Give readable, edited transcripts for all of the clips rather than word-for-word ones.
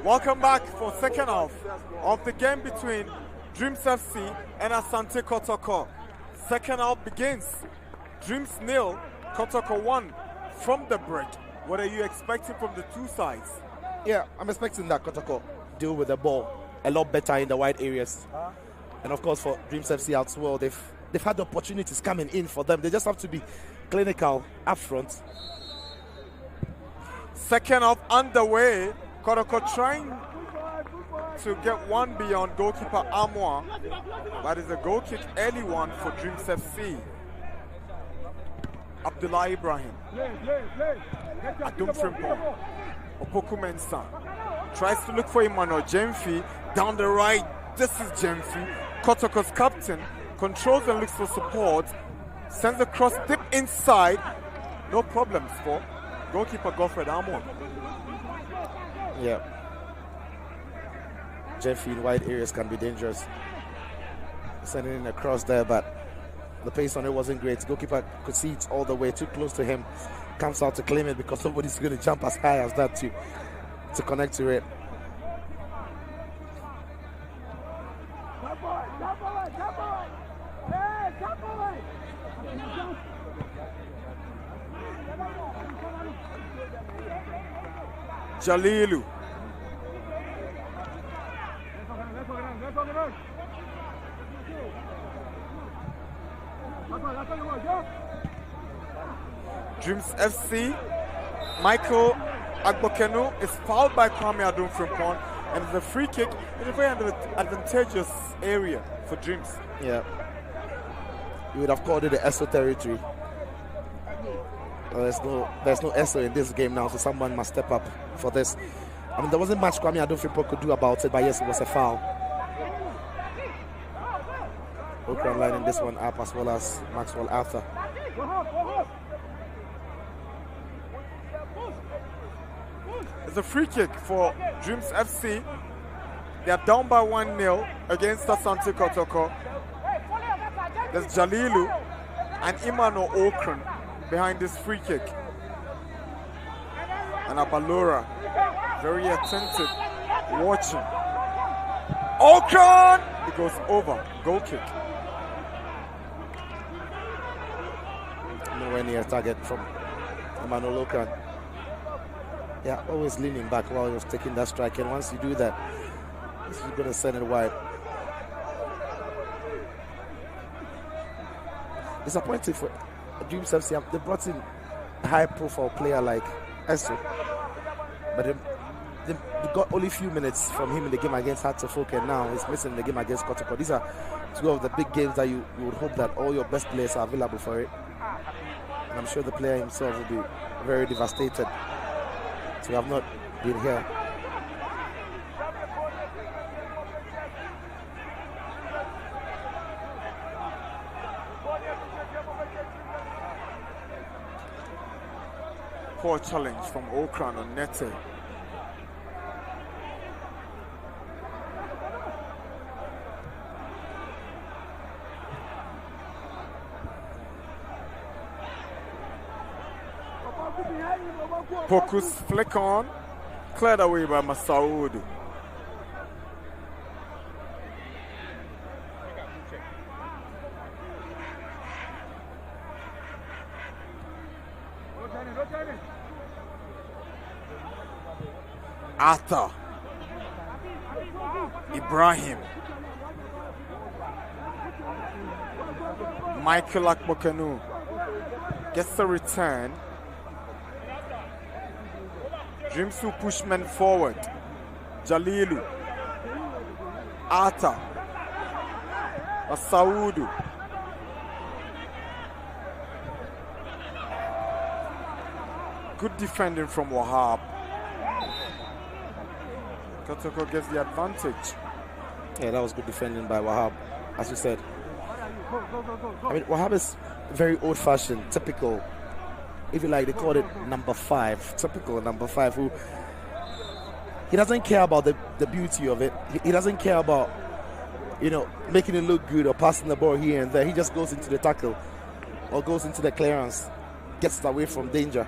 Welcome back for second half of the game between Dreams FC and Asante Kotoko. Second half begins. Dreams 0, Kotoko 1 from the break. What are you expecting from the two sides? Yeah, I'm expecting that Kotoko deal with the ball a lot better in the wide areas. And of course for Dreams FC as well, they've had the opportunities coming in for them. They just have to be clinical up front. Second half underway. Kotoko trying to get one beyond goalkeeper Amwa. That is a goal kick, early one for Dreams FC. Abdullah Ibrahim. Adum Frimpong. Opoku Mensah. Tries to look for Emmanuel Jemfi. Down the right. This is Jemfi. Kotoko's captain. Controls and looks for support. Sends a cross deep inside. No problems for goalkeeper Godfred Amwa. Yeah. Jeffy in wide areas can be dangerous. Sending in across there, but the pace on it wasn't great. Goalkeeper could see it all the way, too close to him. Comes out to claim it because nobody's going to jump as high as that to connect to it. Jalilu. Dreams FC, Michael Agbokenu is fouled by Kwame Adum Frimpong, and it's a free kick in a very advantageous area for Dreams. Yeah. You would have called it the ESO territory. There's no ESO in this game now, so someone must step up for this. I mean, there wasn't much Kwame Adum Frimpong could do about it, but yes, it was a foul. Okran lining this one up as well as Maxwell Arthur. It's a free kick for Dreams FC. They are down by 1-0 against Asante Kotoko. There's Jalilu and Emmanuel Okran behind this free kick. And Abalora, very attentive, watching. Okran! It goes over. Goal kick. Nowhere near target from Emmanuel Okran. Yeah, always leaning back while he was taking that strike. And once you do that, he's going to send it wide. Disappointing for Dreams FC. They brought in a high-profile player like Esso, but they got only a few minutes from him in the game against Hartlepool, and now he's missing the game against Kotoko. These are two of the big games that you would hope that all your best players are available for it. And I'm sure the player himself will be very devastated to have not been here. Poor challenge from Okran on Nete. Poku's flick on, cleared away by Masaoud. Arthur Ibrahim Michael Akmokanu gets a return. Dreams will push men forward. Jalilu. Ata. Masaudu. Good defending from Wahab. Kotoko gets the advantage. Yeah, that was good defending by Wahab, as you said. I mean, Wahab is very old-fashioned, typical. If you like, they call it number 5. Typical number 5, who he doesn't care about the beauty of it. He doesn't care about, making it look good or passing the ball here and there. He just goes into the tackle or goes into the clearance, gets away from danger.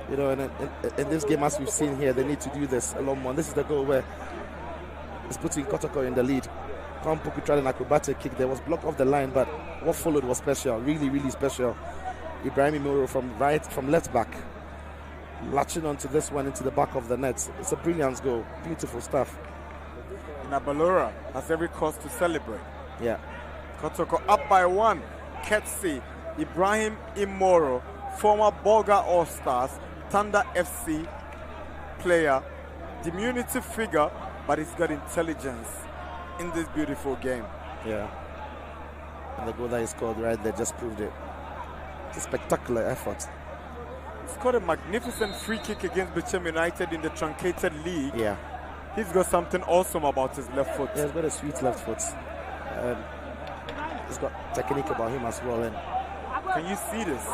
And in this game, as we've seen here, they need to do this a lot more. And this is the goal where it's putting Kotoko in the lead. Kampuku tried an acrobatic kick. There was blocked off the line, but what followed was special, really, really special. Ibrahim Moro from left back, latching onto this one into the back of the net. It's a brilliant goal, beautiful stuff. Nabalora has every cause to celebrate. Yeah. Kotoko up by 1. Ketsi, Ibrahim Imoro, former Bolga All-Stars, Thunder FC player, diminutive figure, but he's got intelligence in this beautiful game. Yeah. And the goal that he scored right there just proved it. It's a spectacular effort. He scored a magnificent free kick against Bichem United in the truncated league. Yeah. He's got something awesome about his left foot. Yeah, he's got a sweet left foot. He's got technique about him as well. And can you see this?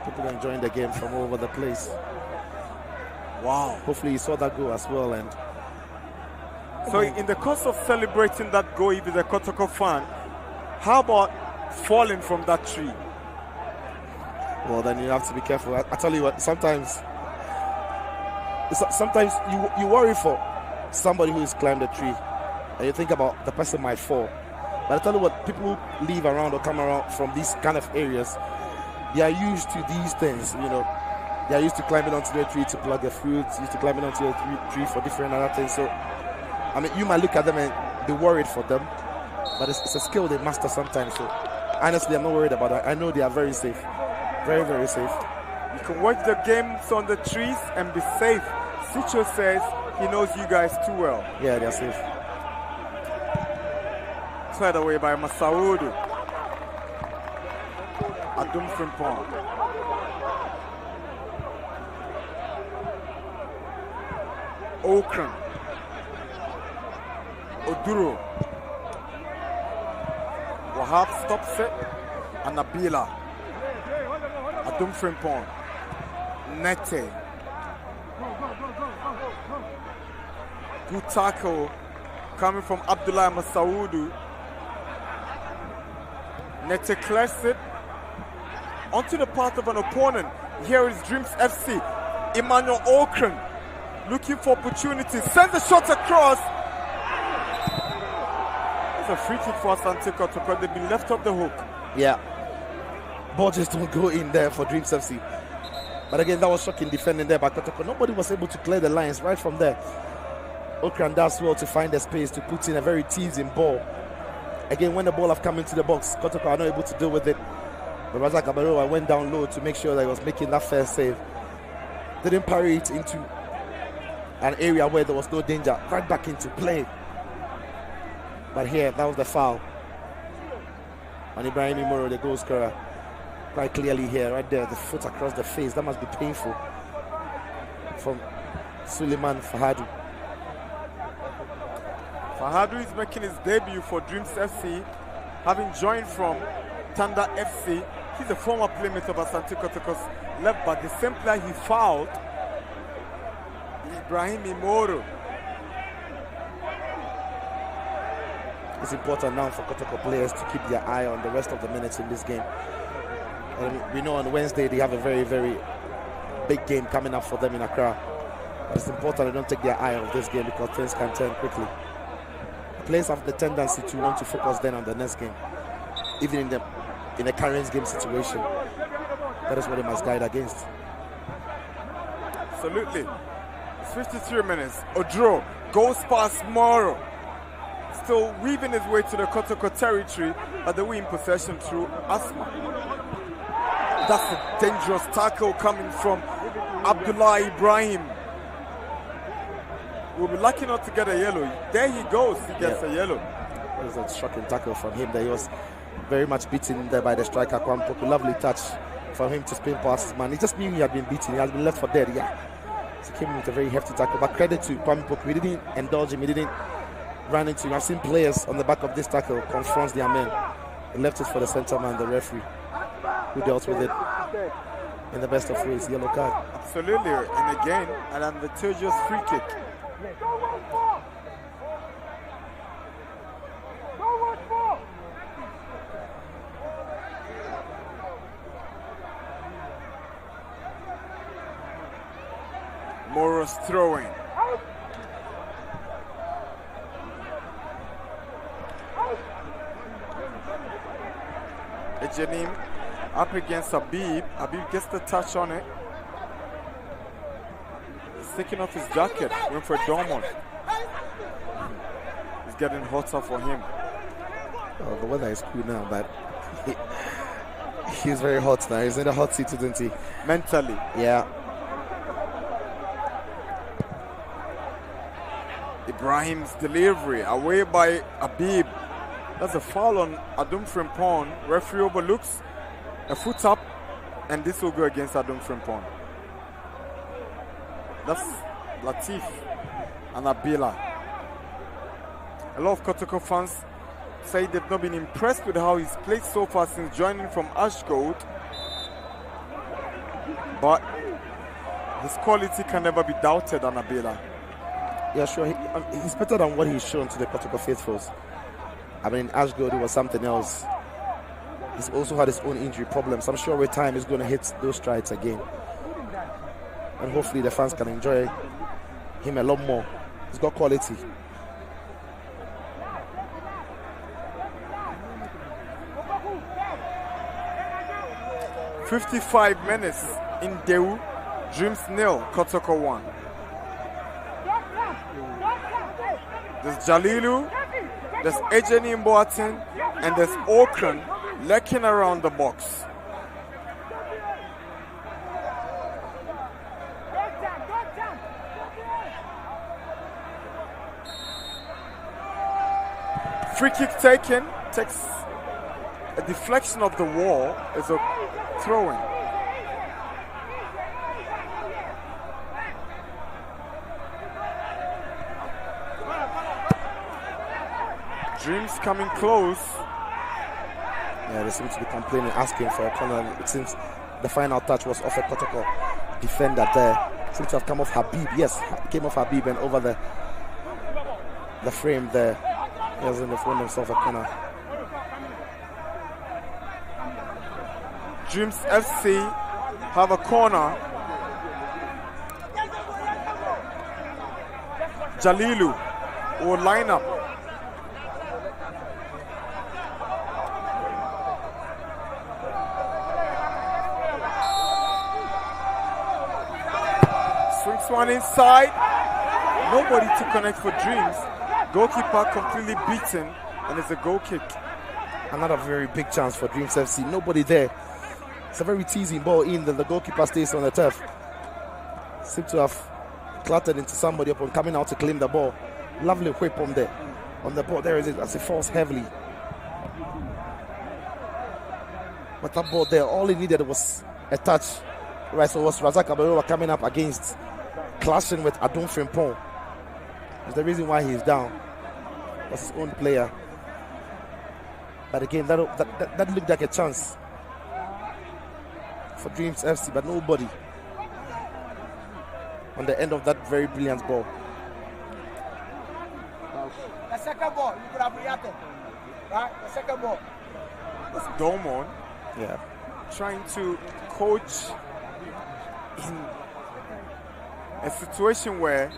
People are enjoying the game from all over the place. Wow. Hopefully you saw that goal as well. And so in the course of celebrating that goal, if you're a Kotoko fan, how about falling from that tree? Well, then you have to be careful. I tell you what, sometimes you worry for somebody who has climbed a tree and you think about the person might fall. But I tell you what, people who live around or come around from these kind of areas, they are used to these things, They are used to climbing onto the tree to pluck the fruit, used to climbing onto the tree for different other things. So, I mean, you might look at them and be worried for them, but it's a skill they master sometimes. So, honestly, I'm not worried about that. I know they are very safe. Very, very safe. You can watch the games on the trees and be safe. Sicho says he knows you guys too well. Yeah, they're safe. Cleared away by Masaudu. Adum Frimpong. Okran. Oduro. Wahab stops it. And Nabila. Adum Frimpong. Nete. Good tackle coming from Abdullah Masaudu. Nete clears it onto the path of an opponent. Here is Dreams FC. Emmanuel Okran looking for opportunity. Sends the shot across. It's a free kick for Asante Kotoko. They've been left off the hook. Yeah. Ball just don't go in there for Dreams FC. But again, that was shocking defending there by Kotoko. Nobody was able to clear the lines right from there. Okran does well to find the space to put in a very teasing ball. Again, when the ball have come into the box, Kotoko are not able to deal with it. But Razak Abaroa went down low to make sure that he was making that fair save. Didn't parry it into an area where there was no danger. Right back into play. But here, that was the foul. And Ibrahim Imoro, the goal scorer, quite clearly here, right there, the foot across the face. That must be painful. From Suleiman Fahadu. Fahadu is making his debut for Dreams FC, having joined from Thunder FC. He's a former playmate of Asante Kotoko's left back. The same player he fouled, Ibrahim Imoro. It's important now for Kotoko players to keep their eye on the rest of the minutes in this game. And we know on Wednesday they have a very, very big game coming up for them in Accra. But it's important they don't take their eye off this game because things can turn quickly. Players have the tendency to want to focus then on the next game, even in the current game situation. That is what they must guide against. Absolutely. It's 53 minutes. Odro goes past Moro. still weaving his way to the Kotoko territory, but they win possession through Asma. That's a dangerous tackle coming from Abdullah Ibrahim. We'll be lucky not to get a yellow. There he goes, he gets a yellow. It was a shocking tackle from him there. He was very much beaten there by the striker Kotoko. Lovely touch from him to spin past his man. He just knew he had been beaten. He has been left for dead, So he came in with a very hefty tackle. But credit to Kotoko. He didn't indulge him. He didn't run into him. I've seen players on the back of this tackle confront their men. He left it for the centre man, the referee, who dealt with it in the best of ways. Yellow card. Absolutely. And again, an advantageous free kick. Moro's throwing. Ejenim up against Habib. Habib gets the touch on it. He's taking off his jacket, going for a Dormont. It's getting hotter for him. Oh, the weather is cool now, but he's very hot now. He's in a hot seat, isn't he? Mentally. Yeah. Ibrahim's delivery away by Habib. That's a foul on Adum Frimpong. Referee overlooks a foot up, and this will go against Adum Frimpong. That's Latif and Abila. A lot of Kotoko fans say they've not been impressed with how he's played so far since joining from Ashgold, but his quality can never be doubted on Abila. Yeah, sure. He's better than what he's shown to the Kotoko faithfuls. I mean, Ashgold, it was something else. He's also had his own injury problems. I'm sure with time he's going to hit those strides again. And hopefully the fans can enjoy him a lot more. He's got quality. "55 minutes in Deu, Dreams 0, Kotoko 1. There's Jalilu, there's Ejeni Mboatin, and there's Okran lurking around the box. Free kick taken, takes a deflection of the wall, is a throw-in. Dreams coming close. Yeah, they seem to be complaining, asking for a corner since the final touch was off a Kotoko defender there. Seems to have come off Habib. Yes, it came off Habib and over the frame there. He was in the front himself a corner. Dreams FC have a corner. Jalilu will line up. Swings one inside. Nobody to connect for Dreams. Goalkeeper completely beaten, and it's a goal kick. Another very big chance for Dreams FC. Nobody there. It's a very teasing ball in that the goalkeeper stays on the turf. Seems to have clattered into somebody upon coming out to claim the ball. Lovely whip on the ball. There it is as it falls heavily. But that ball there, all he needed was a touch. Right, so it was Razak Abarowa coming up against, clashing with Adum Frimpong. That's the reason why he's down. That's his own player. But again, that looked like a chance for Dreams FC, but nobody on the end of that very brilliant ball. The second ball, you could have reacted. Right? The second ball. That's Domon. Yeah. Trying to coach in a situation where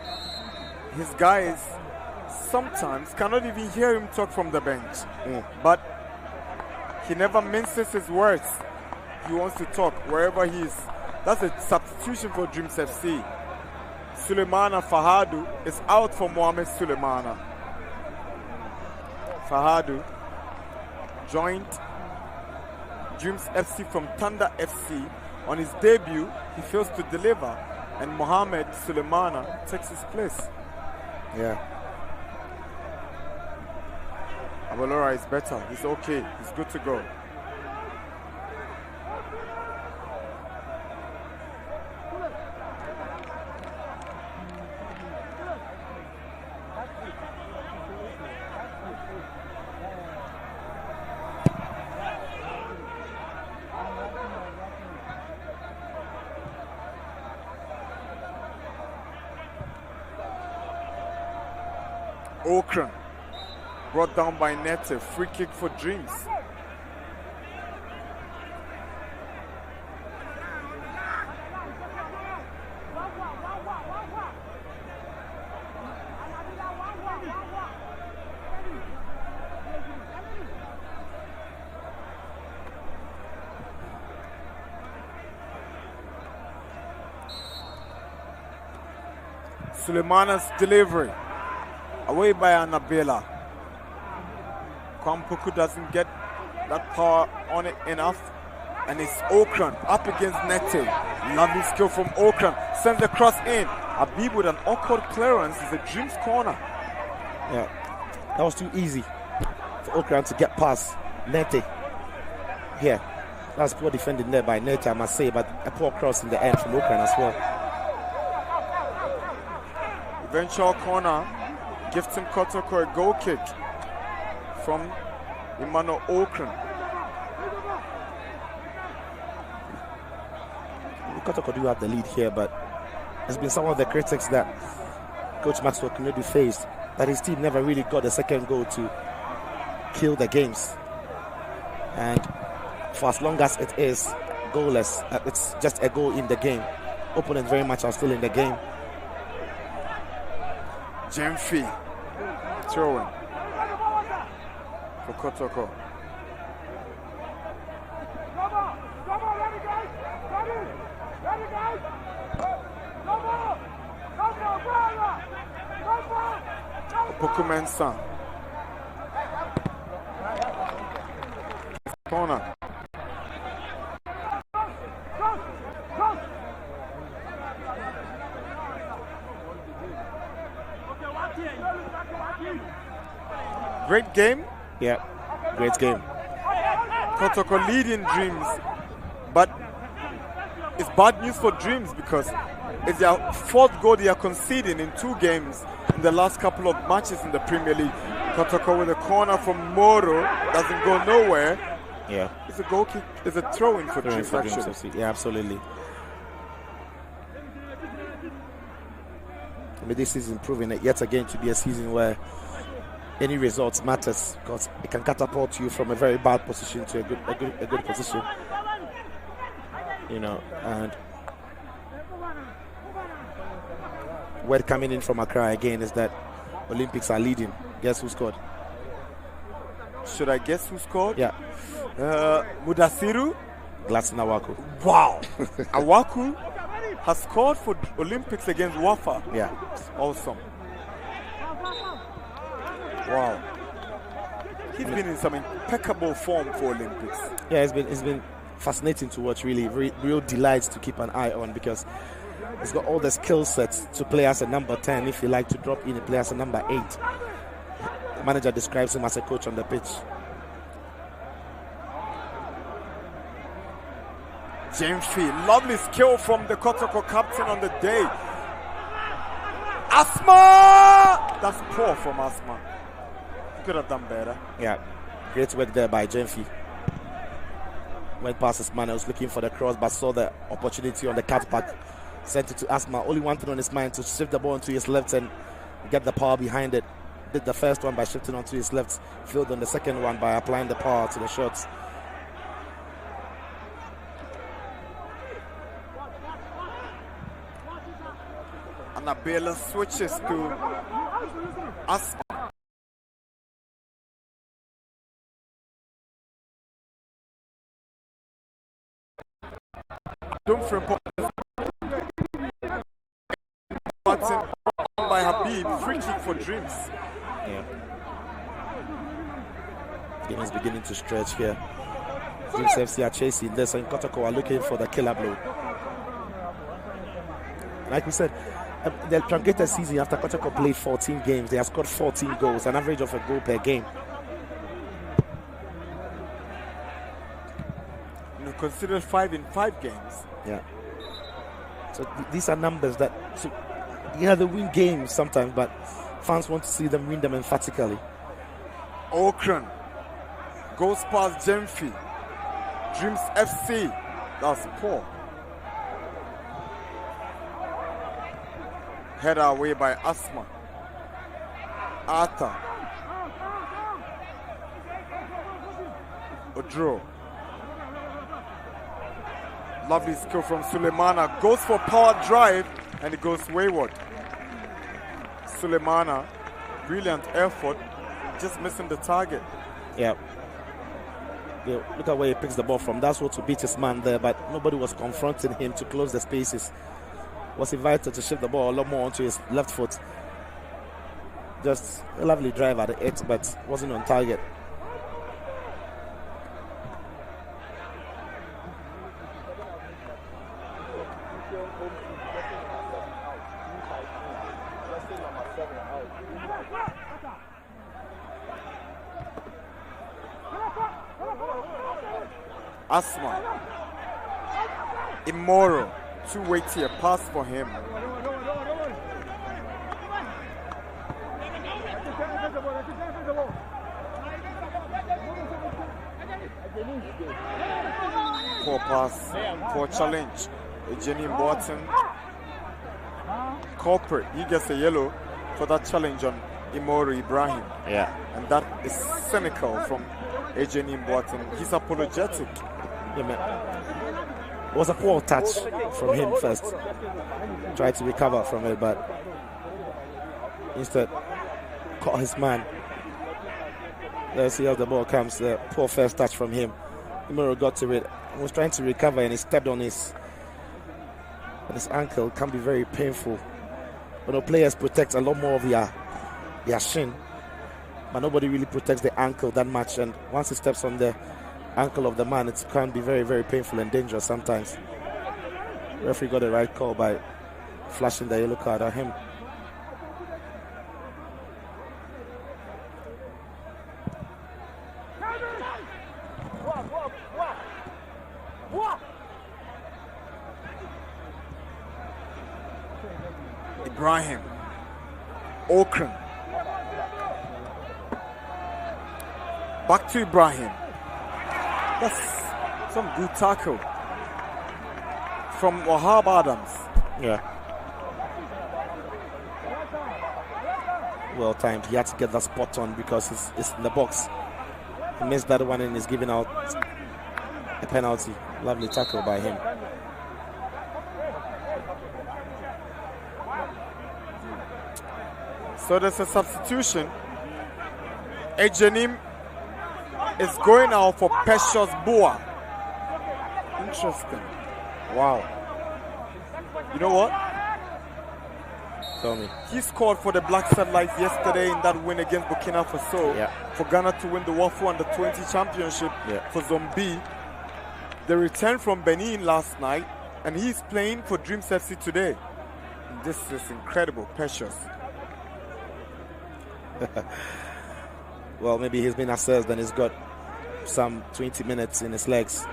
his guys sometimes cannot even hear him talk from the bench. But he never minces his words. He wants to talk wherever he is. That's a substitution for Dreams FC. Suleimana Fahadu is out for Mohamed Suleimana. Fahadu joined Dreams FC from Thunder FC. On his debut, he fails to deliver, and Mohamed Suleimana takes his place. Yeah. Abalora is better. He's okay. He's good to go. Okran brought down by Nete. Free kick for Dreams. Suleimana's delivery. Away by Annabella. Kwampuku doesn't get that power on it enough. And it's Okran up against Nete. Lovely skill from Okran. Sends the cross in. Habib with an awkward clearance is a Dreams corner. Yeah, that was too easy for Okran to get past Nete. Yeah, that was poor defending there by Nete, I must say, but a poor cross in the end from Okran as well. Eventual corner. Gifting Kotoko a goal kick from Emmanuel Okran. Kotoko do have the lead here, but there's been some of the critics that Coach Maxwell Kennedy faced, that his team never really got the second goal to kill the games. And for as long as it is goalless, it's just a goal in the game. Opponents very much are still in the game. Jemfi throwing for Kotoko. Pokumensa. Corner. Great game. Yeah, great game. Kotoko leading Dreams, but it's bad news for Dreams because it's their fourth goal they are conceding in 2 games in the last couple of matches in the Premier League. Kotoko with a corner from Moro, doesn't go nowhere. Yeah, it's a goal kick. It's a throw-in for Dreams, actually. Yeah, absolutely. I mean, this season proving it yet again to be a season where any result matters, because it can catapult you from a very bad position to a good position. You know, and word coming in from Accra again is that Olympics are leading. Guess who scored? Should I guess who scored? Yeah. Mudasiru. Gladson Awaku. Wow. Awaku has scored for Olympics against Wafa. Yeah. Awesome. Wow. He's been in some impeccable form for Olympics. Yeah, it's been fascinating to watch, really. Real delight to keep an eye on, because he's got all the skill sets to play as a number 10. If you like to drop in and play as a number 8. The manager describes him as a coach on the pitch. Jemfi, lovely skill from the Kotoko captain on the day. Asma! That's poor from Asma. He could have done better. Yeah, great work there by Jemfi. Went past his man, was looking for the cross, but saw the opportunity on the cutback. Sent it to Asma. Only one thing on his mind, to shift the ball onto his left and get the power behind it. Did the first one by shifting onto his left, failed on the second one by applying the power to the shots. Annabella switches to Asma. By Habib, free kick for Dreams. Yeah. Game is beginning to stretch here. Dreams FC are chasing this, and Kotoko are looking for the killer blow. Like we said, the truncated season after Kotoko played 14 games, they have scored 14 goals, an average of a goal per game. Considered 5 in 5 games. Yeah. So these are numbers that, so, yeah, they win games sometimes, but fans want to see them win them emphatically. Okran goes past Gemfi. Dreams FC. That's poor. Header away by Asma. Arthur. Odro. Lovely skill from Suleimana. Goes for power drive and it goes wayward. Suleimana, brilliant effort, just missing the target. Yeah. Look at where he picks the ball from. That's what to beat his man there, but nobody was confronting him to close the spaces. Was invited to shift the ball a lot more onto his left foot. Just a lovely drive at it, but wasn't on target. Asma. Immoral. Too weighty a pass for him. Poor pass. Poor challenge. Jenny Morton. Corporate. He gets a yellow for that challenge on Immoral Ibrahim. Yeah. And that is cynical from Ejeni Mboaten. He's apologetic. Yeah, man. It was a poor touch from him first. Tried to recover from it, but instead caught his man. Let's see how the ball comes. Poor first touch from him. Imoro got to it. He was trying to recover and he stepped on his ankle. Can be very painful. But the players protect a lot more of their shin, but nobody really protects the ankle that much. And once he steps on the ankle of the man, it can be very, very painful and dangerous sometimes. The referee got the right call by flashing the yellow card at him. Ibrahim. Okran. Back to Ibrahim. That's some good tackle from Wahab Adams. Yeah. Well timed. He had to get that spot on because it's in the box. He missed that one and is giving out a penalty. Lovely tackle by him. So there's a substitution. Ejenim is going out for Precious Boa. Interesting. Wow. You know what? Tell me. He scored for the Black Satellites yesterday in that win against Burkina Faso for Ghana to win the WAFU Under-20 championship for Zombie. They returned from Benin last night and he's playing for Dreams FC today. And this is incredible. Precious. Well, maybe he's been assessed and he's got some 20 minutes in his legs.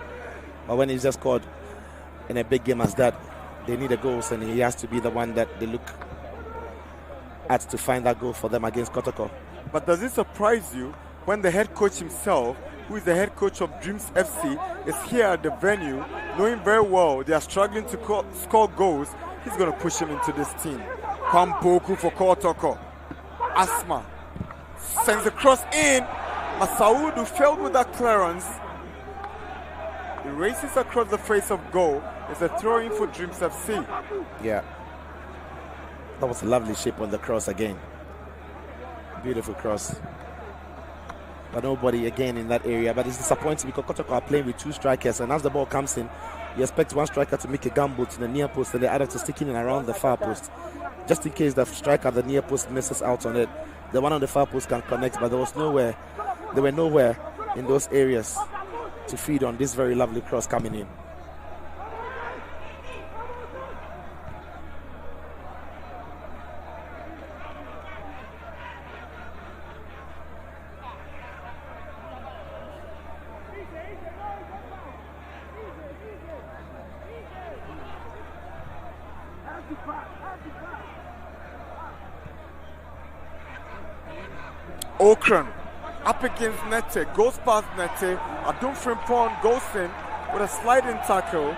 But when he's just scored in a big game as that, they need a goal, and he has to be the one that they look at to find that goal for them against Kotoko. But does it surprise you when the head coach himself, who is the head coach of Dreams FC, is here at the venue, knowing very well they are struggling to score goals? He's going to push him into this team. Kwampoku for Kotoko. Asma sends the cross in. Masaudu failed with that clearance. He races across the face of goal. It's a throw-in for Dreams FC. Yeah. That was a lovely shape on the cross again. Beautiful cross. But nobody again in that area. But it's disappointing because Kotoko are playing with two strikers, and as the ball comes in, you expect one striker to make a gamble to the near post and the other to stick in and around the far post. Just in case the striker at the near post misses out on it, the one on the far post can connect, but there was nowhere. They were nowhere in those areas to feed on this very lovely cross coming in. Okran up against Nete, goes past Nete. Adum Frimpong goes in with a sliding tackle.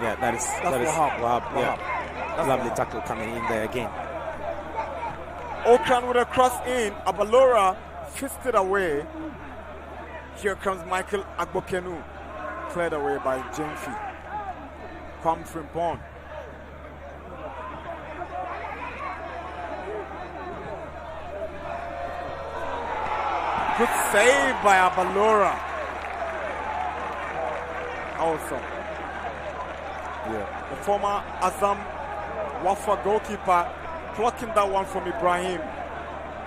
Yeah, that's Wahab. Yeah. Lovely tackle coming in there again. Okran with a cross in. Abalora fisted away. Here comes Michael Agbokenu. Cleared away by Jemfi. Kwam Frimpong. Good save by Abalora. Awesome. Yeah. The former Azam Wafa goalkeeper clocking that one from Ibrahim.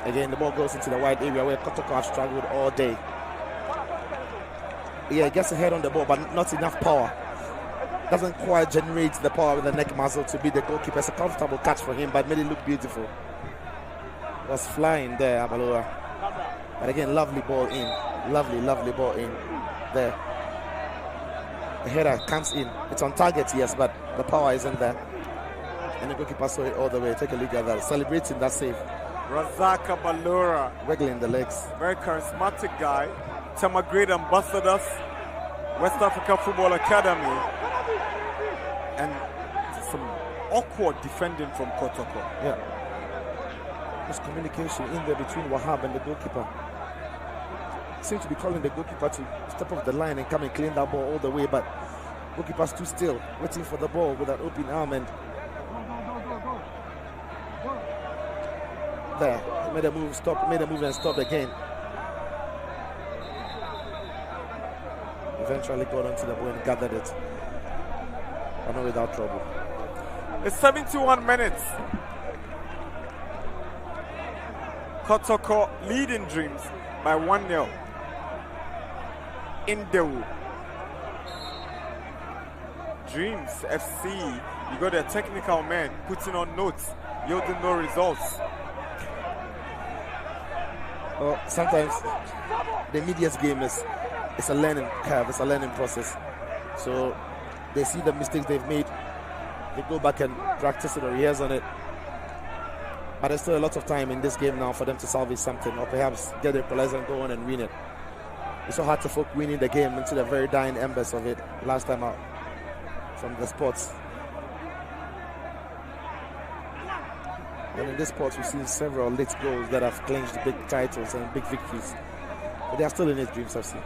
Again, the ball goes into the wide area where Kotoko has struggled all day. Yeah, he gets a head on the ball, but not enough power. Doesn't quite generate the power with the neck muscle to be the goalkeeper. It's a comfortable catch for him, but made it look beautiful. Was flying there, Abalora. But again, lovely ball in. Lovely ball in there. The header comes in. It's on target, yes, but the power isn't there. And the goalkeeper saw it all the way. Take a look at that. Celebrating that save. Razak Abalora. Wiggling the legs. Very charismatic guy. Some great ambassadors. West Africa Football Academy. And some awkward defending from Kotoko. Yeah. There's communication in there between Wahab and the goalkeeper. Seems to be calling the goalkeeper to step off the line and come and clean that ball all the way, but goalkeeper's too still, waiting for the ball with an open arm, and there, he made a move and stopped again. Eventually got onto the ball and gathered it, but not without trouble. It's 71 minutes. Kotoko leading Dreams by 1-0. In Dewu. Dreams FC, you got their technical men putting on notes, yielding no results. Well, sometimes the media's game is a learning curve, it's a learning process. So they see the mistakes they've made, they go back and practice it or rehearse on it. But there's still a lot of time in this game now for them to salvage something, or perhaps get the equalizer and go on and win it. It's so hard to folk winning the game into the very dying embers of it last time out from the sports. And in this sport, we've seen several late goals that have clinched big titles and big victories. But they are still in it, Dreams FC.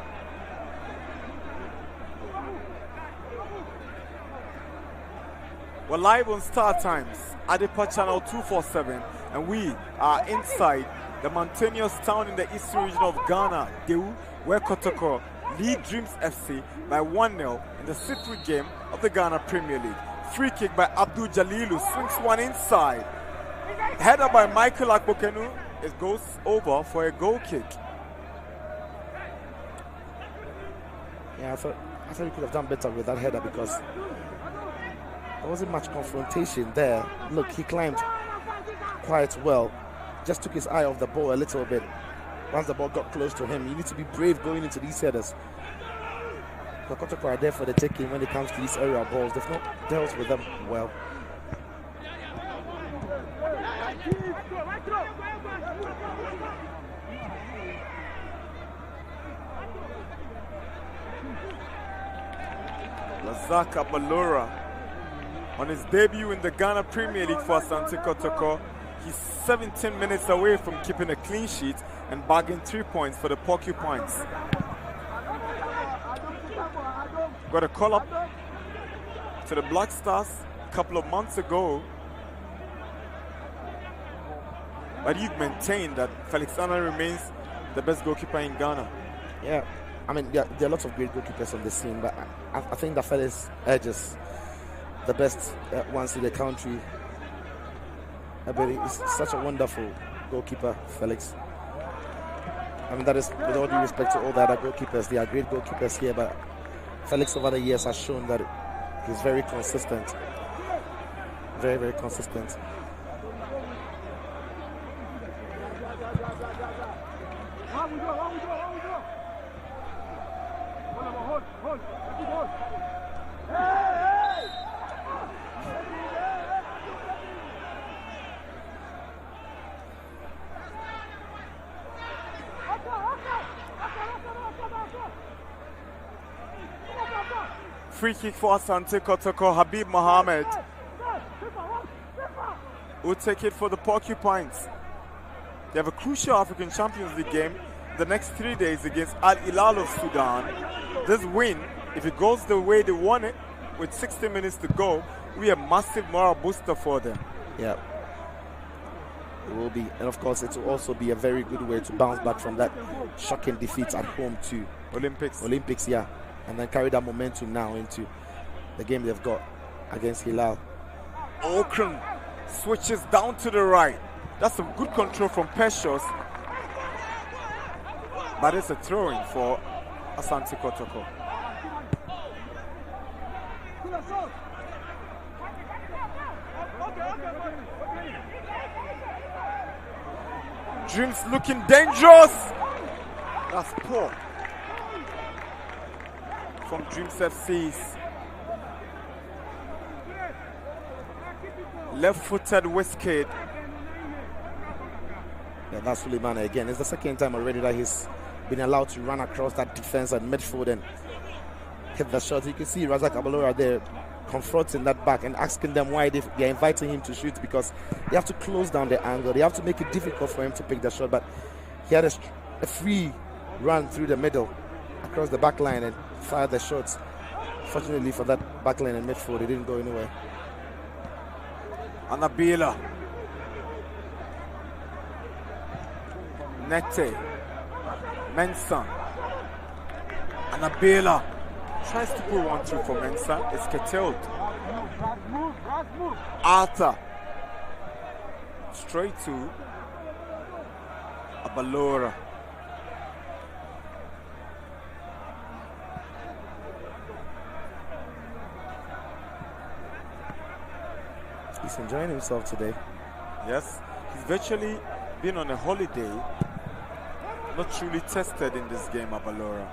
We're live on Star Times, Adepa Channel 247, and we are inside the mountainous town in the eastern region of Ghana, Dewu, where Kotoko lead Dreams FC by 1-0 in the Cypriot game of the Ghana Premier League. Free kick by Abdul Jalilu, swings one inside. Header by Michael Akbokenu, it goes over for a goal kick. Yeah, I thought he could have done better with that header because there wasn't much confrontation there. Look, he climbed quite well. Just took his eye off the ball a little bit. Once the ball got close to him, you need to be brave going into these headers. Kotoko are there for the taking when it comes to these area balls. They've not dealt with them well. Lazaka Balora on his debut in the Ghana Premier League for Asante Kotoko. He's 17 minutes away from keeping a clean sheet and bagging 3 points for the Porcupines. Got a call up to the Black Stars a couple of months ago, but you've maintained that Felix Anna remains the best goalkeeper in Ghana. Yeah, I mean, there are lots of great goalkeepers on the scene, but I think that Felix edges the best ones in the country. But he's such a wonderful goalkeeper, Felix. I mean, that is with all due respect to all the other goalkeepers. They are great goalkeepers here, but Felix over the years has shown that he's very consistent. Very, very consistent. Free kick for Asante Kotoko. Habib Mohammed will take it for the Porcupines. They have a crucial African Champions League game the next 3 days against Al Hilal of Sudan. This win, if it goes the way they want it, with 60 minutes to go, will be a massive moral booster for them. Yeah, it will be. And of course, it will also be a very good way to bounce back from that shocking defeat at home to Olympics, yeah. And then carry that momentum now into the game they've got against Hilal. Okran switches down to the right. That's some good control from Peshos. But it's a throw-in for Asante Kotoko. Dreams looking dangerous. That's poor from Dreams FC's left-footed Wizkid. Yeah, that's Suleiman again. It's the second time already that he's been allowed to run across that defense and midfield and hit the shot. You can see Razak Abalora there confronting that back and asking them why they're inviting him to shoot, because they have to close down the angle. They have to make it difficult for him to pick the shot. But he had a free run through the middle across the back line and fired the shots. Fortunately for that back line and midfield, it didn't go anywhere. Anabila. Nete. Mensah. Anabila tries to put one through for Mensah. It's curtailed. Arthur. Straight to Abalora. He's enjoying himself today. Yes, he's virtually been on a holiday, not truly tested in this game, Abalora.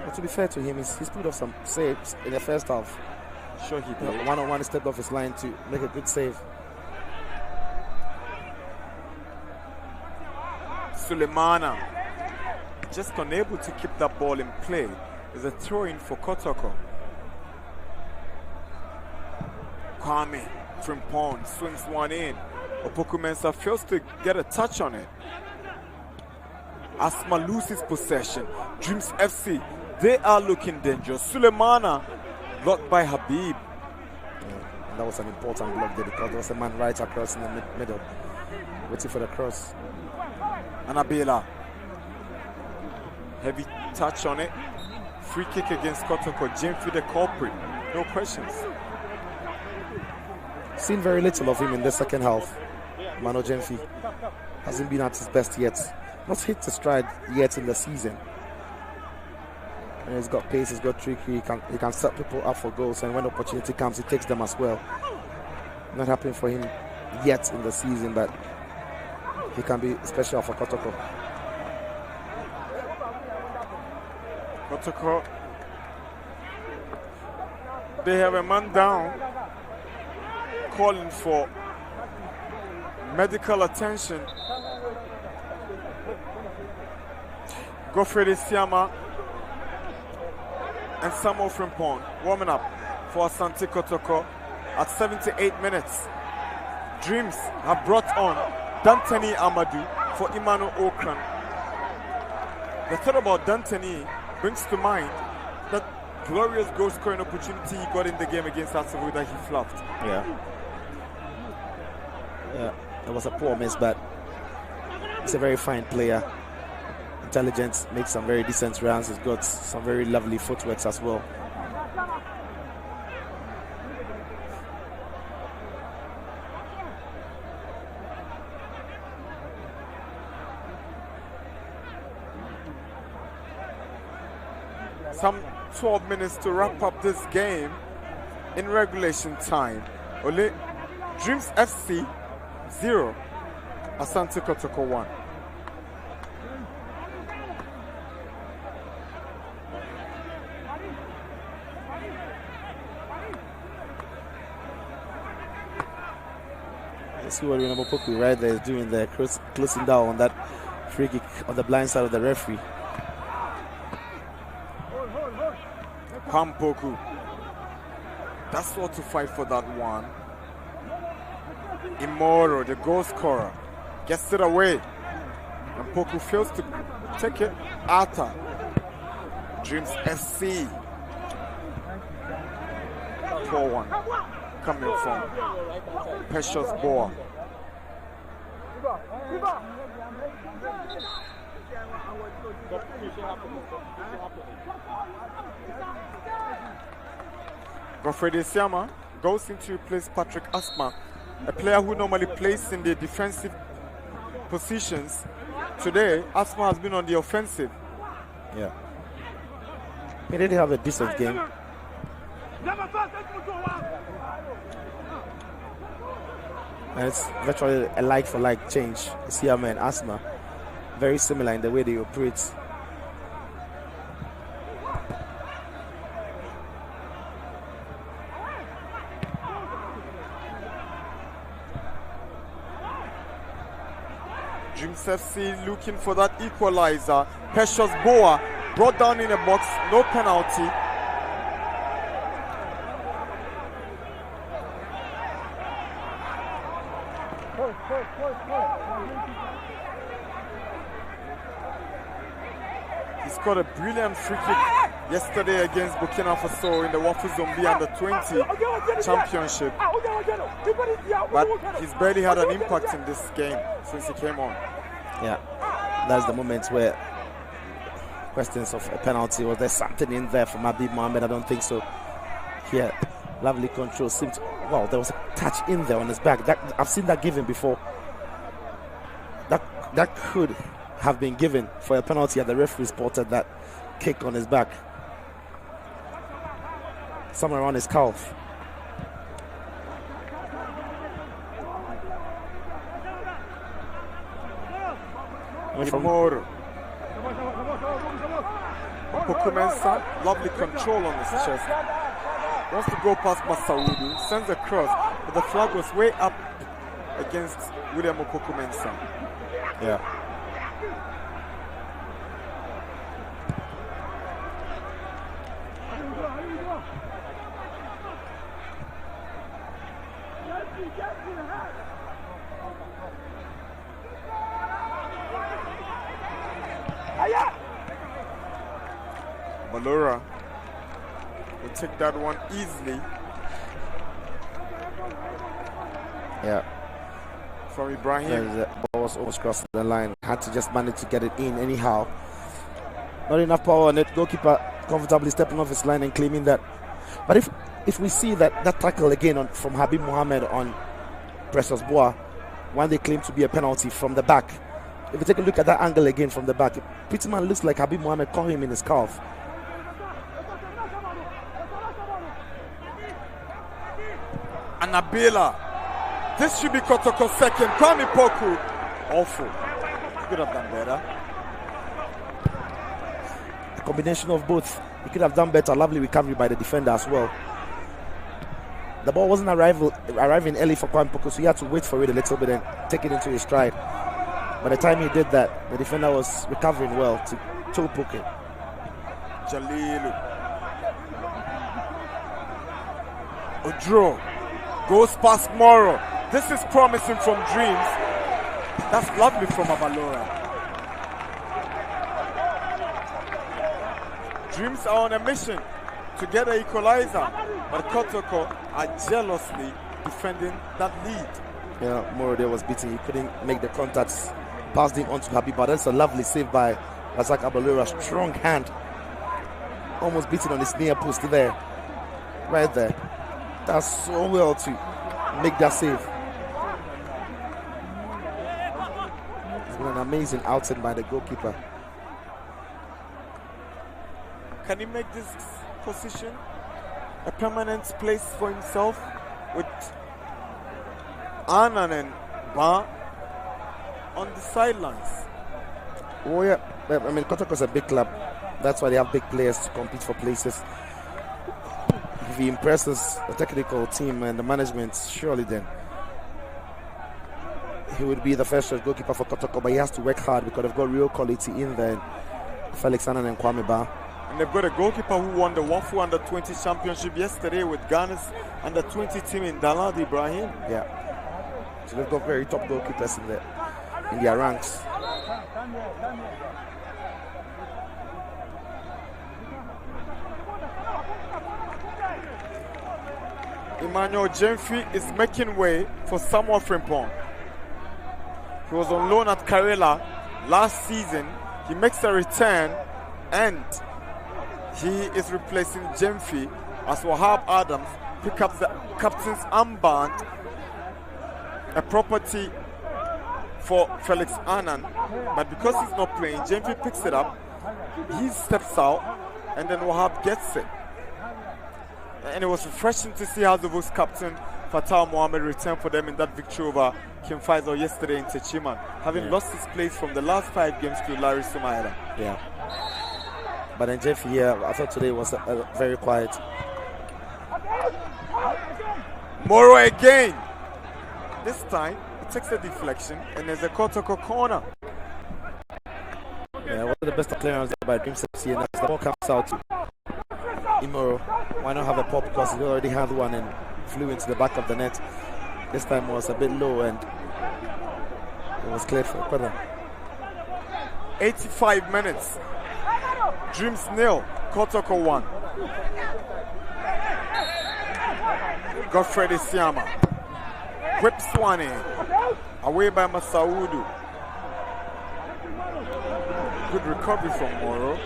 But to be fair to him, he's put off some saves in the first half. Sure he did. One-on-one, stepped off his line to make a good save. Sulemana just unable to keep that ball in play. There's a throw-in for Kotoko. Kwame Frimpong swings one in. Opoku Mensah fails to get a touch on it. Asma loses possession. Dreams FC, they are looking dangerous. Sulemana blocked by Habib. That was an important block there because there was a man right across in the middle waiting for the cross. Anabela, heavy touch on it. Free kick against Kotoko. Jemfi the culprit, no questions. Seen very little of him in the second half. Mano Jemfi hasn't been at his best yet. Not hit the stride yet in the season. And he's got pace, he's got trick, he can set people up for goals, and when opportunity comes, he takes them as well. Not happening for him yet in the season, but he can be special for Kotoko. Kotoko, they have a man down calling for medical attention. Godfrey Siama and Samuel Frimpong warming up for Asante Kotoko at 78 minutes. Dreams have brought on Dantani Amadou for Emmanuel Okran. The thought about Dantani brings to mind that glorious goal scoring opportunity he got in the game against Asavu that he fluffed. Yeah, it was a poor miss, but he's a very fine player. Intelligent, makes some very decent runs. He's got some very lovely footworks as well. Some 12 minutes to wrap up this game in regulation time. Only Dreams FC 0, Asante Kotoko 1. Let's see what Poku right there is doing there, closing down on that free kick on the blind side of the referee. Poku. That's what to fight for that one. Imoro, the goal scorer, gets it away. And Poku fails to take it. Ata. Dreams FC. 4-1. Coming from Precious Boa. Godfrey Siama goes in to replace Patrick Asma, a player who normally plays in the defensive positions. Today, Asma has been on the offensive. Yeah. He did have a decent game. And it's virtually a like-for-like change. Siama and Asma, very similar in the way they operate. Dreams FC looking for that equalizer. Precious Boa brought down in a box, no penalty. He scored a brilliant free kick yesterday against Burkina Faso in the Wafu Zombie Under-20 Championship. But he's barely had an impact in this game since he came on. Yeah, that's the moment where questions of a penalty. Was there something in there from Habib Mohamed? I don't think so. Here, lovely control. Seemed to, wow, there was a touch in there on his back. That I've seen that given before. That could have been given for a penalty, and the referee spotted that kick on his back, somewhere around his calf. Imoro. Pokumensa, lovely control on his chest. Wants to go past Masaudu, sends a cross, but the flag was way up against William Opoku-Mensah. Yeah. Malora will take that one easily. Yeah. From Ibrahim. The ball was almost crossing the line. Had to just manage to get it in anyhow. Not enough power on it. Goalkeeper comfortably stepping off his line and claiming that. But if we see that tackle again from Habib Mohamed on Precious Boa, one they claim to be a penalty from the back. If you take a look at that angle again from the back, it pretty much looks like Habib Mohamed caught him in his calf. Anabela. This should be Kotoko's second. Kwame Poku. Awful. He could have done better. A combination of both. He could have done better. Lovely recovery by the defender as well. The ball wasn't arriving early for Kwame Poku, so he had to wait for it a little bit and take it into his stride. By the time he did that, the defender was recovering well to toe poke it. Jalilu. Odro goes past Moro. This is promising from Dreams. That's lovely from Abalora. Dreams are on a mission to get an equalizer, but Kotoko are jealously defending that lead. Yeah, Moro there was beaten. He couldn't make the contacts. Passed him on to Habib, but that's a lovely save by Razak Abalora. Strong hand. Almost beaten on his near post there. Right there. That's so well to make that save. It's been an amazing outing by the goalkeeper. Can he make this position a permanent place for himself with Annan and Ba on the sidelines? Oh yeah, I mean Kotoko's a big club. That's why they have big players to compete for places. If he impresses the technical team and the management, surely then he would be the first choice goalkeeper for Kotoko, but he has to work hard because they've got real quality in there. Felix Annan and Kwame Ba. And they've got a goalkeeper who won the Wafu Under-20 championship yesterday with Ghana's Under-20 team in Dalad Ibrahim. Yeah. So they've got very top goalkeepers in their ranks. Emmanuel Jemfi is making way for Samuel Frimpong. He was on loan at Karela last season. He makes a return and he is replacing Jemfi as Wahab Adams pick up the captain's armband, a property for Felix Annan. But because he's not playing, Jemfi picks it up, he steps out, and then Wahab gets it. And it was refreshing to see how the Wolves captain Fatah Mohamed returned for them in that victory over Kim Faisal yesterday in Techiman, having lost his place from the last 5 games to Larry Sumaila. Yeah. But then Jeffy, I thought today was very quiet. Moro again. This time, it takes a deflection and there's a Kotoko corner. Yeah, one of the best clearances by Dreams FC, and as the ball comes out to Imoro, why not have a pop, because he already had one and flew into the back of the net. This time was a bit low and it was cleared for a corner. 85 minutes. Dreams 0, Kotoko 1. Godfrey Siama whips one in. Away by Masaudu. Good recovery from Moro.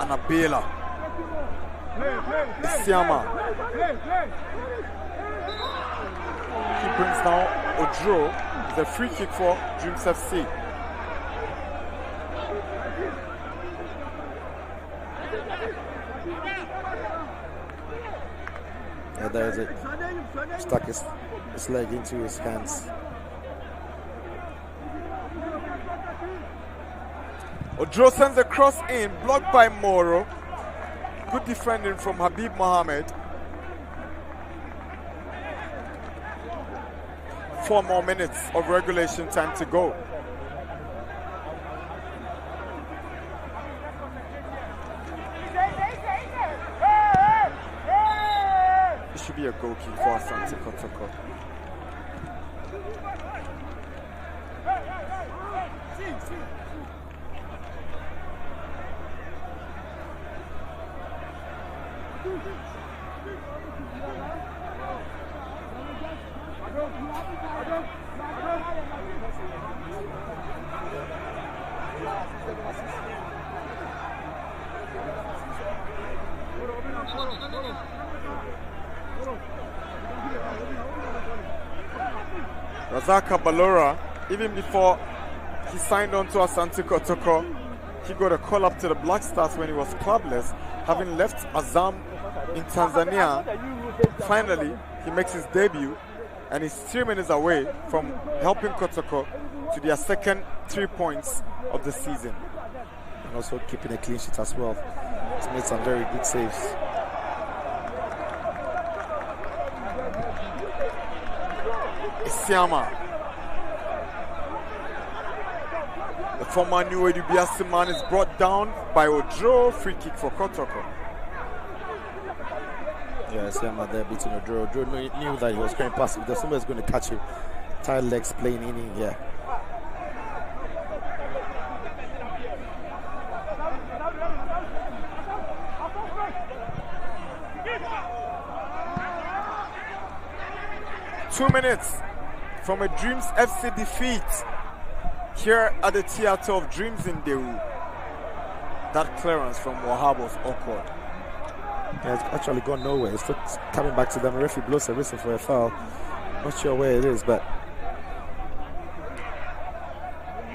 And Abela. Siama. He brings down Odro. The free kick for Dreams FC. Yeah, there is it. Stuck his leg into his hands. Odro sends a cross in, blocked by Moro. Good defending from Habib Mohammed. 4 more minutes of regulation time to go. It should be a goal kick for Asante Kotoko. Razaka Balora, even before he signed on to Asante Kotoko, he got a call up to the Black Stars when he was clubless, having left Azam in Tanzania. Finally, he makes his debut and he's 3 minutes away from helping Kotoko to their second 3 points of the season. And also keeping a clean sheet as well. He's made some very good saves. Isiama. The former New Edubiasi man is brought down by Odro. Free kick for Kotoko. Yeah, Isiama there beating Odro. Odro knew that he was going past. If somebody's going to catch him, tight legs playing in here. Two minutes from a Dreams FC defeat here at the Theatre of Dreams in Daewoo. That clearance from Wahab was awkward. Yeah, it's actually gone nowhere. It's still coming back to them. The referee blows a whistle for a foul. Not sure where it is, but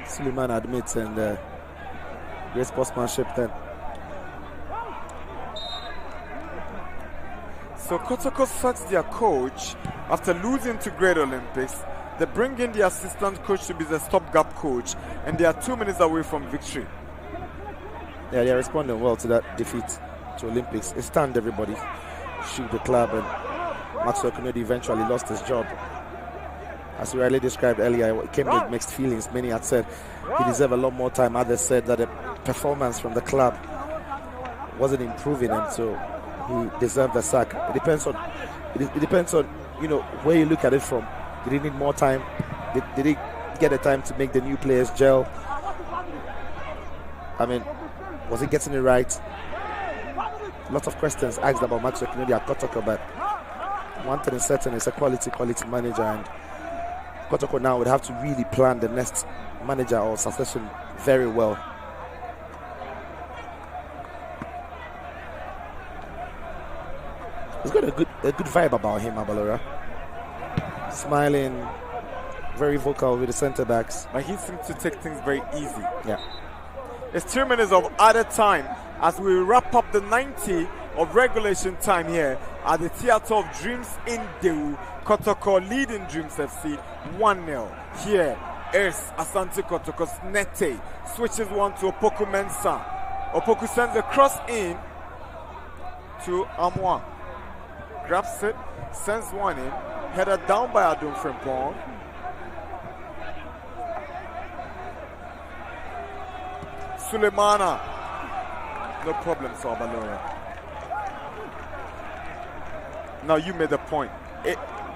Suleiman admits, and great sportsmanship then. So Kotoko sacks their coach after losing to Great Olympics. They bring in the assistant coach to be the stopgap coach, and they are 2 minutes away from victory. Yeah, they're responding well to that defeat to Olympics. It stunned everybody. Shook the club, and Maxwell Kennedy eventually lost his job. As we rightly described earlier, it came with mixed feelings. Many had said he deserved a lot more time. Others said that the performance from the club wasn't improving, and so he deserved the sack. It depends on where you look at it from. Did he need more time? Did he get the time to make the new players gel? I mean, was he getting it right? Lots of questions asked about Maxwell Kennedy at Kotoko, but one thing is certain, it's a quality manager, and Kotoko now would have to really plan the next manager or succession very well. He's got a good vibe about him, Abalora. Smiling, very vocal with the centre backs. But he seems to take things very easy. Yeah. It's 2 minutes of added time as we wrap up the 90 of regulation time here at the Theatre of Dreams in Dewu. Kotoko leading Dreams FC 1-0. Here is Asante Kotoko's Nete. Switches one to Opoku Mensah. Opoku sends a cross in to Amwa. Grabs it, sends one in. Headed down by Adum Frimpong. Sulemana. No problem, Sabalora. Now you made the point.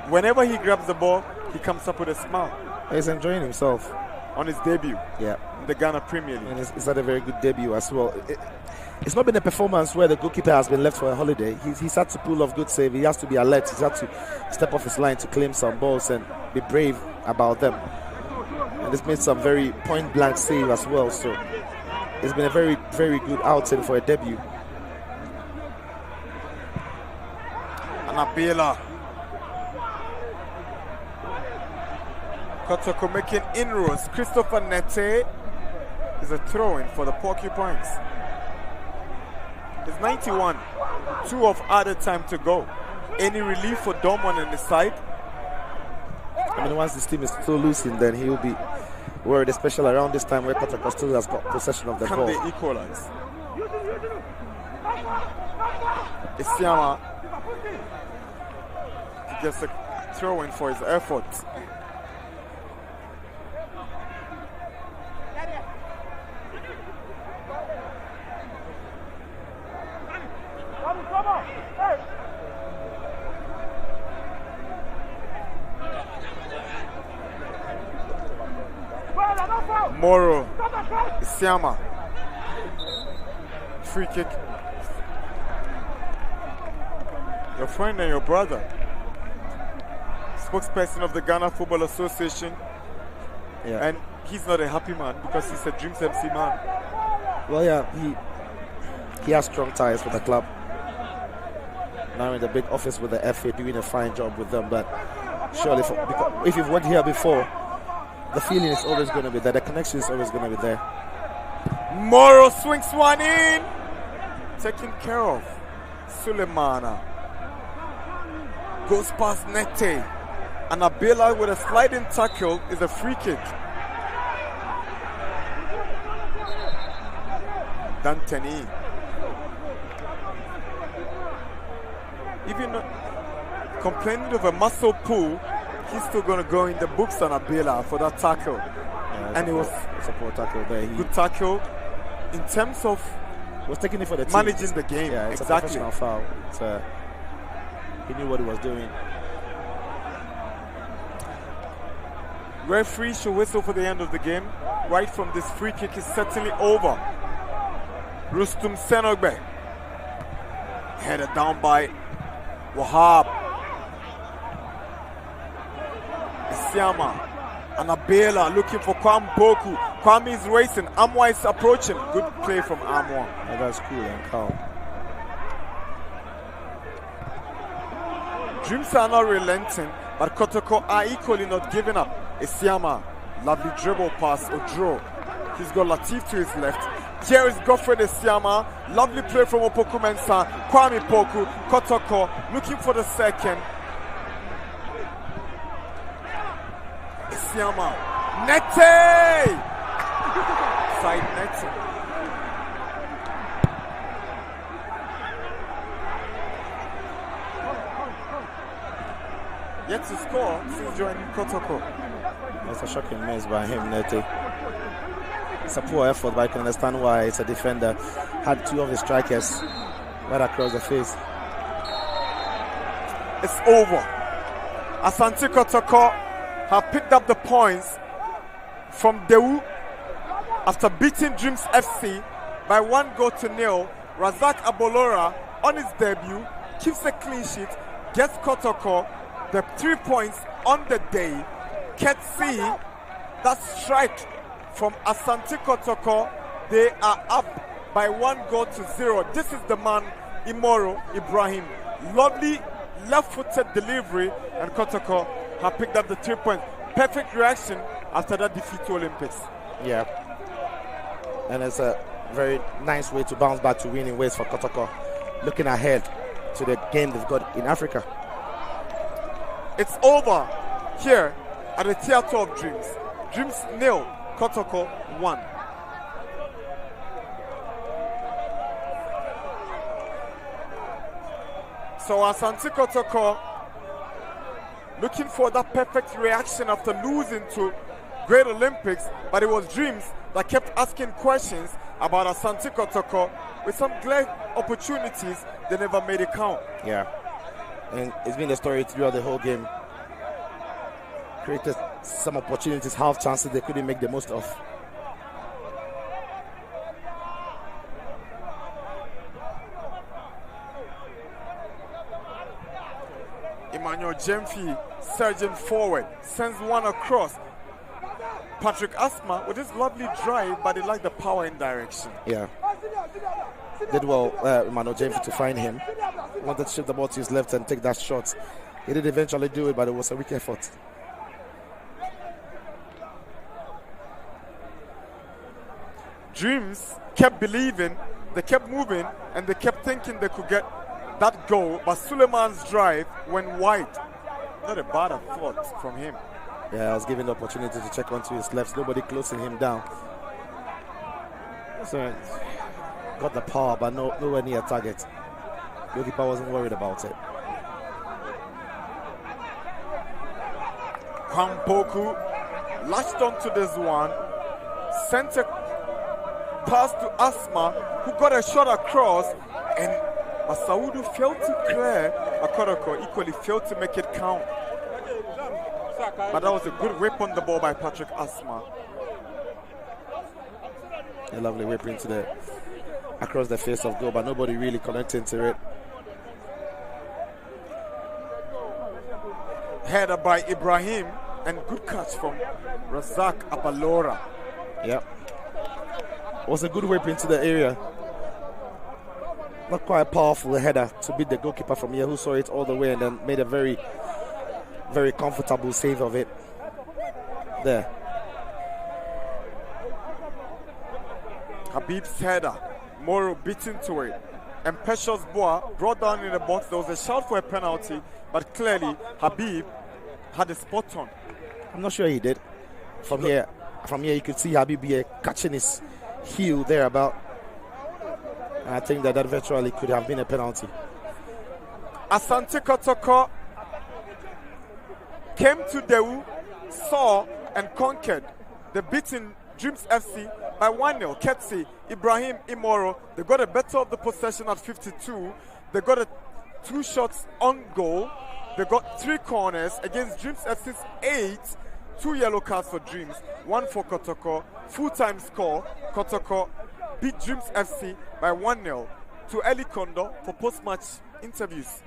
Whenever he grabs the ball, he comes up with a smile. He's enjoying himself. On his debut. Yeah. In the Ghana Premier League. And it's had a very good debut as well. It's not been a performance where the goalkeeper has been left for a holiday. He's had to pull off good save. He has to be alert. He's had to step off his line to claim some balls and be brave about them. And he's made some very point-blank save as well. So it's been a very, very good outing for a debut. Anabela. Kotoko making inroads. Christopher Nete is a throw-in for the Porcupines. It's 91. 2 of added time to go. Any relief for Dortmund in the side? I mean, once this team is still losing, then he will be worried, especially around this time where Kotoko still has got possession of the ball. Can they equalize? Isiama gets a throw-in for his effort. Moro, Isiama, free kick. Your friend and your brother, spokesperson of the Ghana Football Association, and he's not a happy man because he's a Dreams FC man. Well, yeah, he has strong ties with the club. Now in the big office with the FA, doing a fine job with them. But surely, if you've went here before, the feeling is always going to be there. The connection is always going to be there. Moro swings one in. Taken care of. Sulemana. Goes past Nete. Anabela with a sliding tackle is a free kick. Dantani. Even complaining of a muscle pull, he's still going to go in the books on Abela for that tackle. Yeah, and it was a poor tackle there. Good tackle in terms of was taking it for the team. Managing the game. Yeah, it's exactly. A professional foul. He knew what he was doing. Referee should whistle for the end of the game. Right from this free kick is certainly over. Rustum Senogbe. Headed down by Wahab. Isiama. Anabela looking for Kwamboku. Kwame is racing. Amwa is approaching. Good play from Amwa. Oh, that's cool and calm. Dreams are not relenting, but Kotoko are equally not giving up. Isiama, lovely dribble pass, Odro. He's got Latif to his left. Here is Godfrey Siama. Lovely play from Opoku Mensah. Kwame Poku. Kotoko looking for the second. Siama. Nete! Side netting. Yet to score since joining Kotoko. That's a shocking miss by him, Nete. It's a poor effort, but I can understand why. It's a defender. Had two of his strikers right across the face. It's over. Asante Kotoko have picked up the points from Dewu after beating Dreams FC by 1-0. Razak Abolora on his debut keeps a clean sheet, gets Kotoko the 3 points on the day. Ketsi, that strike from Asante Kotoko, they are up by 1-0. This is the man, Imoro Ibrahim. Lovely left-footed delivery, and Kotoko have picked up the 3 points. Perfect reaction after that defeat to Olympics. Yeah. And it's a very nice way to bounce back to winning ways for Kotoko. Looking ahead to the game they've got in Africa. It's over here at the Theatre of Dreams. Dreams 0, Kotoko 1. So Asante Kotoko looking for that perfect reaction after losing to Great Olympics, but it was Dreams that kept asking questions about Asante Kotoko with some clear opportunities they never made it count. Yeah. And it's been the story throughout the whole game. Created some opportunities, half chances they couldn't make the most of. Emmanuel Jemfi surging forward, sends one across. Patrick Asma with his lovely drive, but he lacked the power in direction. Yeah. Did well, Emmanuel Jemfi, to find him. Wanted to shift the ball to his left and take that shot. He did eventually do it, but it was a weak effort. Dreams kept believing, they kept moving, and they kept thinking they could get that goal, but Suleiman's drive went wide. Not a bad effort from him. Yeah, I was given the opportunity to check onto his left. Nobody closing him down. So got the power, but nowhere near target. Goalkeeper wasn't worried about it. Kwampoku latched onto this one, sent a pass to Asma, who got a shot across, and Masaudu failed to clear. Kotoko equally failed to make it count. But that was a good whip on the ball by Patrick Asma. A lovely whip into across the face of goal, but nobody really connecting to it. Header by Ibrahim, and good catch from Razak Abalora. Yep. Was a good whip into the area. Not quite a powerful header to beat the goalkeeper from here, who saw it all the way and then made a very, very comfortable save of it. There. Habib's header, Moro beat into it, and Precious Boa brought down in the box. There was a shout for a penalty, but clearly Habib had a spot on. I'm not sure he did. From here you could see Habib here catching his heel there about. And I think that virtually could have been a penalty. Asante Kotoko came to Dewu, saw and conquered the beaten Dreams FC by 1-0. Ketsi, Ibrahim, Imoro, they got a better of the possession at 52. They got 2 shots on goal. They got 3 corners against Dreams FC's 8. 2 yellow cards for Dreams, 1 for Kotoko. Full-time score, Kotoko beat Dreams FC by 1-0 to Eli Kondo for post-match interviews.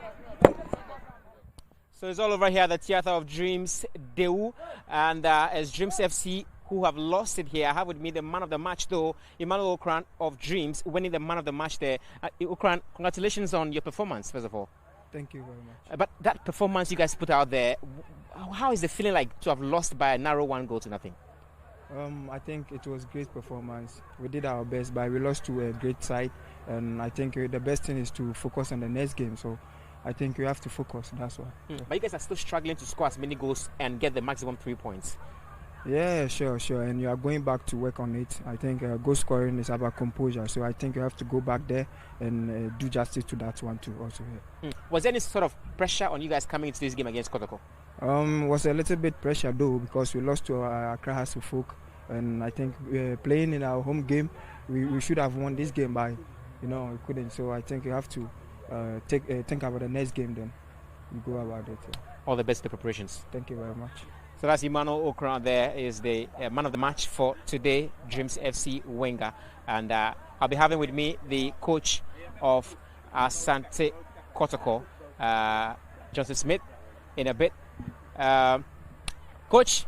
So it's all over here at the Theatre of Dreams, Dewu, and as Dreams FC, who have lost it here, I have with me the man of the match, though, Emmanuel Okran of Dreams, winning the man of the match there. Okran, congratulations on your performance, first of all. Thank you very much. But that performance you guys put out there, how is the feeling like to have lost by a narrow 1-0? I think it was great performance. We did our best, but we lost to a great side, and I think the best thing is to focus on the next game. So I think we have to focus. That's why. But you guys are still struggling to score as many goals and get the maximum 3 points. Yeah, sure. And you are going back to work on it. I think goal scoring is about composure. So I think you have to go back there and do justice to that one too. Also, Was there any sort of pressure on you guys coming into this game against Kotoko? Was a little bit pressure though, because we lost to Accra House of Folk, and I think playing in our home game, we should have won this game, but we couldn't. So I think you have to think about the next game, then you go about it. All the best in the preparations. Thank you very much. So that's Emmanuel Okran. There is the man of the match for today, Dreams FC winger, and I'll be having with me the coach of Asante Kotoko, Joseph Smith, in a bit. Coach,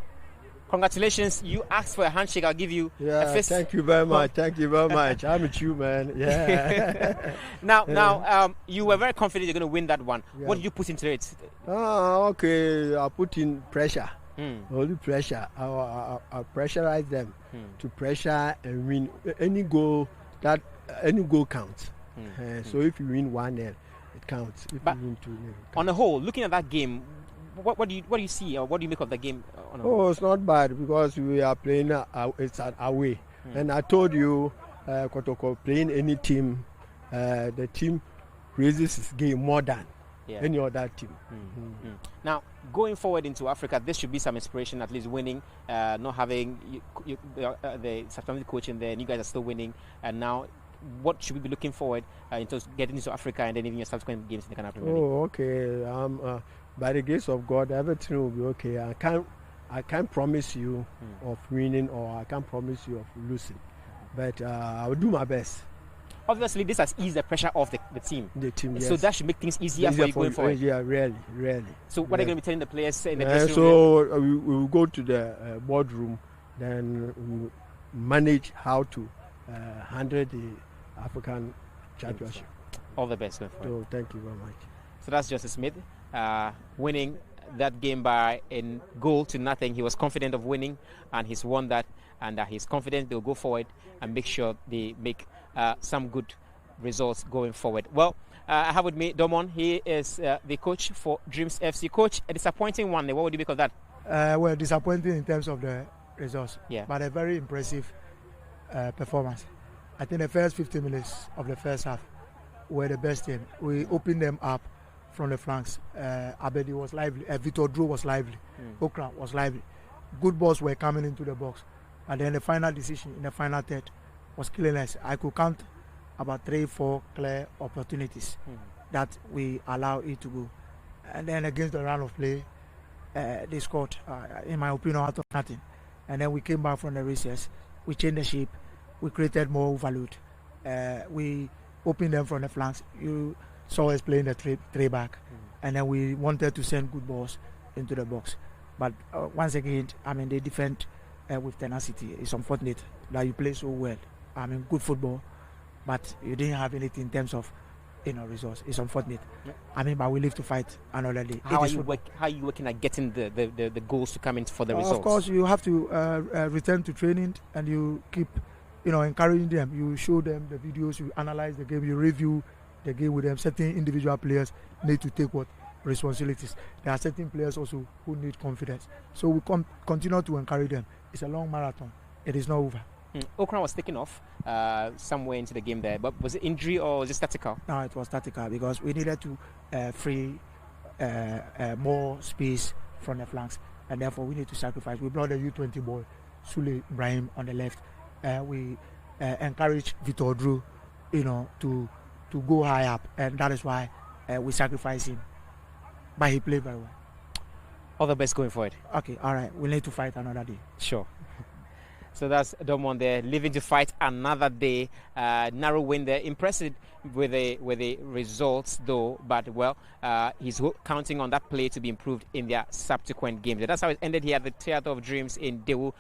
congratulations! You asked for a handshake. I'll give you a fist. Thank you very much. Thank you very much. I'm with you, man. Yeah. Now, you were very confident you're going to win that one. Yeah. What did you put into it? Okay. I put in pressure. Only pressure. I pressurize them to pressure and win any goal. Any goal counts. So if you win 1-0, it counts. If you win 2-0, on the whole, looking at that game, what do you see, or what do you make of the game? It's not bad because we are playing. It's away, and I told you, Kotoko playing any team, the team raises its game more than any other team. Now, going forward into Africa, this should be some inspiration, at least winning, not having the substantive coaching there, and you guys are still winning. And now, what should we be looking forward into getting into Africa and then even your subsequent games in the Ghana Premier League? Okay. By the grace of God, everything will be okay. I can't promise you of winning, or I can't promise you of losing, but I will do my best. Obviously, this has eased the pressure off the team. The team, yes. So that should make things easier for you going forward. Yeah, really. So what are you going to be telling the players in the dressing room? So we will go to the boardroom, then we will manage how to handle the African Championship. All the best going forward. So thank you very much. So that's Joseph Smith winning that game by a goal to nothing. He was confident of winning, and he's won that, and he's confident they'll go forward and make sure they make some good results going forward. Well, I have with me Domon. He is the coach for Dreams FC. Coach, a disappointing one. What would you make of that? Well, disappointing in terms of the results, yeah, but a very impressive performance. I think the first 15 minutes of the first half were the best thing. We opened them up from the flanks. Abedi was lively. Vitor Drew was lively. Okran was lively. Good balls were coming into the box. And then the final decision in the final third was killing us. I could count about 3-4 clear opportunities that we allow it to go. And then against the round of play, they scored, in my opinion, out of nothing. And then we came back from the recess. We changed the shape. We created more overload. We opened them from the flanks. You saw us playing the three back. And then we wanted to send good balls into the box. But once again, they defend with tenacity. It's unfortunate that you play so well. Good football, but you didn't have anything in terms of results. It's unfortunate. But we live to fight another day. How are you working at getting the goals to come in for the results? Of course, you have to return to training, and you keep encouraging them. You show them the videos, you analyze the game, you review the game with them. Certain individual players need to take responsibilities. There are certain players also who need confidence. So we continue to encourage them. It's a long marathon. It is not over. Okran was taken off somewhere into the game there, but was it injury or was it tactical? No, it was tactical because we needed to free more space from the flanks, and therefore we need to sacrifice. We brought the U20 boy, Sule Ibrahim, on the left. We encouraged Vitor Drew, to go high up, and that is why we sacrificed him. But he played very well. All the best going forward. Okay, all right. We need to fight another day. Sure. So that's Domon there, living to fight another day. Narrow win there. Impressive with the results though, but he's counting on that play to be improved in their subsequent games. That's how it ended here at the Theatre of Dreams in Dewu.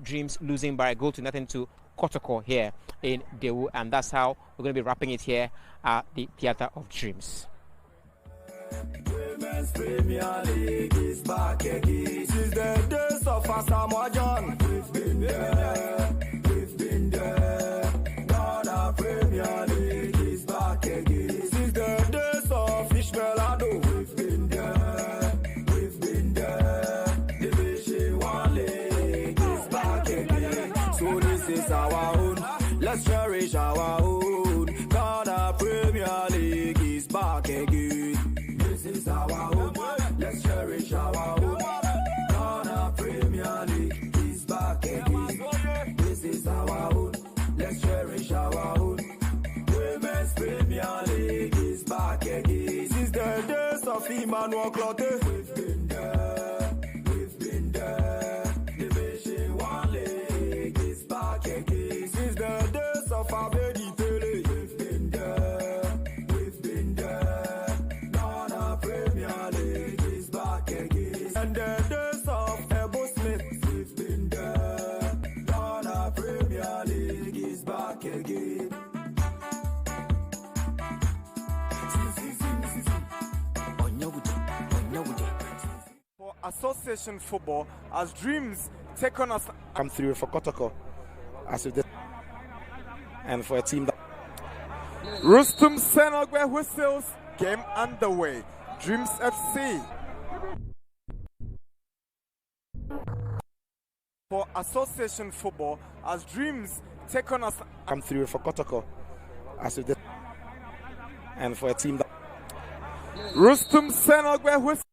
Dreams losing by a goal to nothing to Kotoko here in Dewu, and that's how we're going to be wrapping it here at the Theatre of Dreams. Women's Premier League is back again. This is the days of Asamoah John. We've been there. We've been there. Ghana Premier League is back again. Since the days of Ishmael Ado. We've been there. We've been there. Division 1 League is back again. So this is our own. Let's cherish our own. Ghana Premier League is back again. This is our own. Let's cherish our own. Ghana Premier League is back again. This is our own. Let's cherish our own. Women's Premier League is back again. Since the days of Emmanuel Clotte. We've been there. We've been there. Division 1 League is back again. Since the days of Abedi Pele. We've been there. We've been there. Ghana Premier League is back again. And the days of Ebo Smith. We've been there. Ghana Premier League is back again. For association football, as Dreams take on us. Come through for Kotoko. As with the and for a team that Rustum Senogbe whistles, game underway. Dreams FC. For association football, as Dreams take on us. come through for Kotoko. As with the and for a team that Rustum Senogbe whistles.